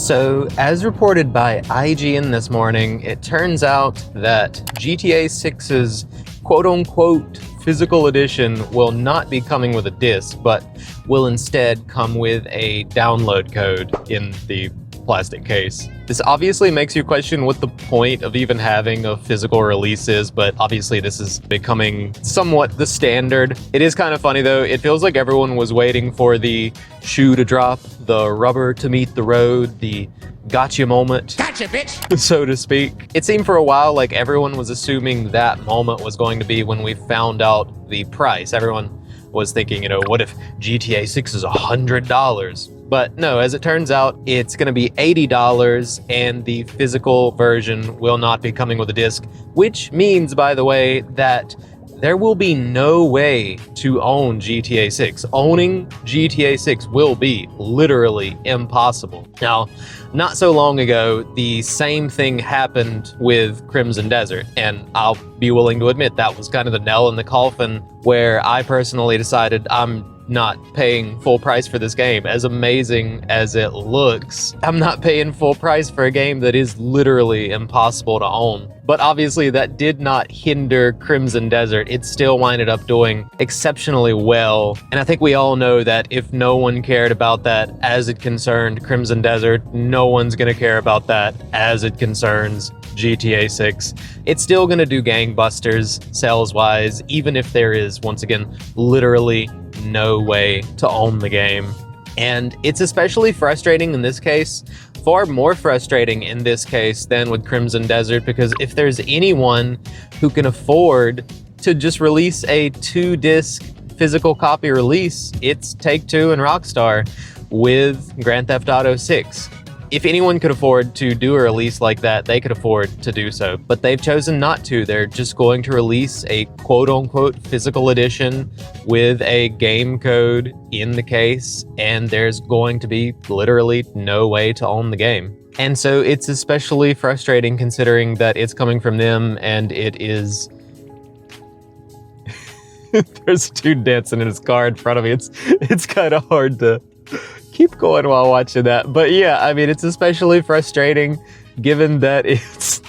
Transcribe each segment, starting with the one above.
So, as reported by IGN this morning, it turns out that GTA 6's quote-unquote physical edition will not be coming with a disc, but will instead come with a download code in the plastic case. This obviously makes you question what the point of even having a physical release is, but obviously this is becoming somewhat the standard. It is kind of funny though, it feels like everyone was waiting for the shoe to drop, the rubber to meet the road, the gotcha moment. Gotcha, bitch! So to speak. It seemed for a while like everyone was assuming that moment was going to be when we found out the price. Everyone was thinking, what if GTA 6 is $100? But no, as it turns out, it's going to be $80, and the physical version will not be coming with a disc, which means, by the way, that there will be no way to own GTA 6. Owning GTA 6 will be literally impossible. Now, not so long ago, the same thing happened with Crimson Desert, and I'll be willing to admit that was kind of the nail in the coffin where I personally decided I'm not paying full price for this game. As amazing as it looks, I'm not paying full price for a game that is literally impossible to own. But obviously that did not hinder Crimson Desert. It still winded up doing exceptionally well. And I think we all know that if no one cared about that as it concerned Crimson Desert, no one's gonna care about that as it concerns GTA 6. It's still gonna do gangbusters sales-wise, even if there is, once again, literally no way to own the game. And it's especially frustrating in this case, far more frustrating in this case than with Crimson Desert, because if there's anyone who can afford to just release a 2-disc physical copy release, it's Take-Two and Rockstar with Grand Theft Auto 6. If anyone could afford to do a release like that, they could afford to do so. But they've chosen not to. They're just going to release a quote-unquote physical edition with a game code in the case, and there's going to be literally no way to own the game. And so it's especially frustrating considering that it's coming from them, and it is... There's a dude dancing in his car in front of me. It's kind of hard to keep going while watching that. But yeah, I mean, it's especially frustrating given that it's...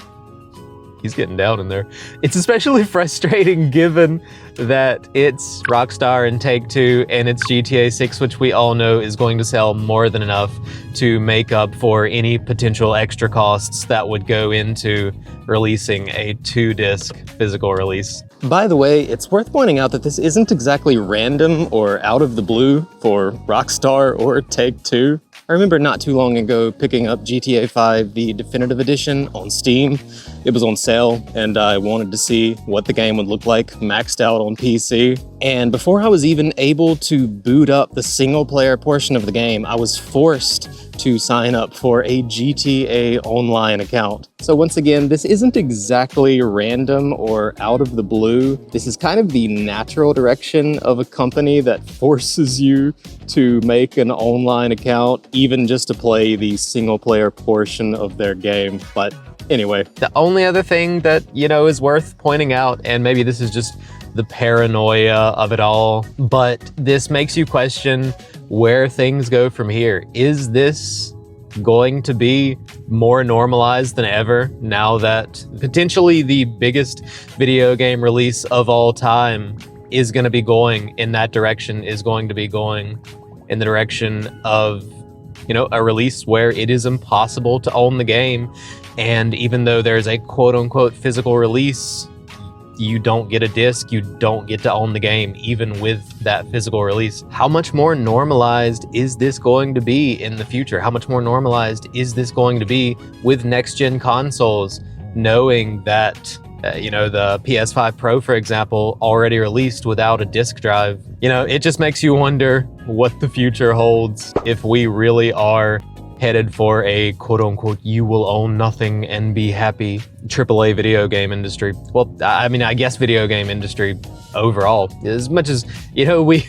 He's getting down in there. It's especially frustrating given that it's Rockstar and Take-Two and it's GTA 6, which we all know is going to sell more than enough to make up for any potential extra costs that would go into releasing a 2-disc physical release. By the way, it's worth pointing out that this isn't exactly random or out of the blue for Rockstar or Take-Two. I remember not too long ago picking up GTA 5, the Definitive Edition, on Steam. It was on sale, and I wanted to see what the game would look like maxed out on PC. And before I was even able to boot up the single-player portion of the game, I was forced to sign up for a GTA Online account. So once again, this isn't exactly random or out of the blue. This is kind of the natural direction of a company that forces you to make an online account, even just to play the single-player portion of their game. But anyway. The only other thing that, is worth pointing out, and maybe this is just the paranoia of it all, but this makes you question where things go from here. Is this going to be more normalized than ever now that potentially the biggest video game release of all time is going to be going in that direction, is going to be going in the direction of, a release where it is impossible to own the game. And even though there's a quote-unquote physical release, you don't get a disc, you don't get to own the game, even with that physical release. How much more normalized is this going to be in the future? How much more normalized is this going to be with next-gen consoles, knowing that, the PS5 Pro, for example, already released without a disc drive? It just makes you wonder what the future holds if we really are headed for a quote-unquote you will own nothing and be happy AAA video game industry. Well, I mean, I guess video game industry overall. As much as, we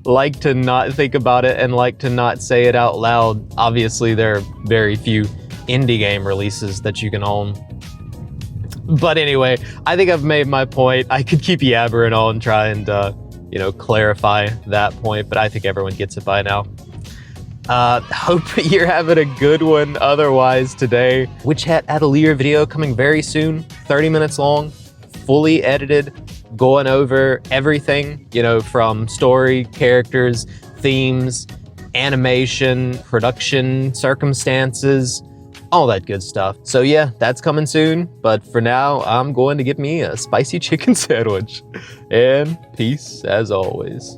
like to not think about it and like to not say it out loud, obviously there are very few indie game releases that you can own. But anyway, I think I've made my point. I could keep yabbering on, try and, clarify that point, but I think everyone gets it by now. Hope you're having a good one otherwise today. Witch Hat Atelier video coming very soon, 30 minutes long, fully edited, going over everything, you know, from story, characters, themes, animation, production, circumstances, all that good stuff. So yeah, that's coming soon. But for now, I'm going to get me a spicy chicken sandwich. And peace as always.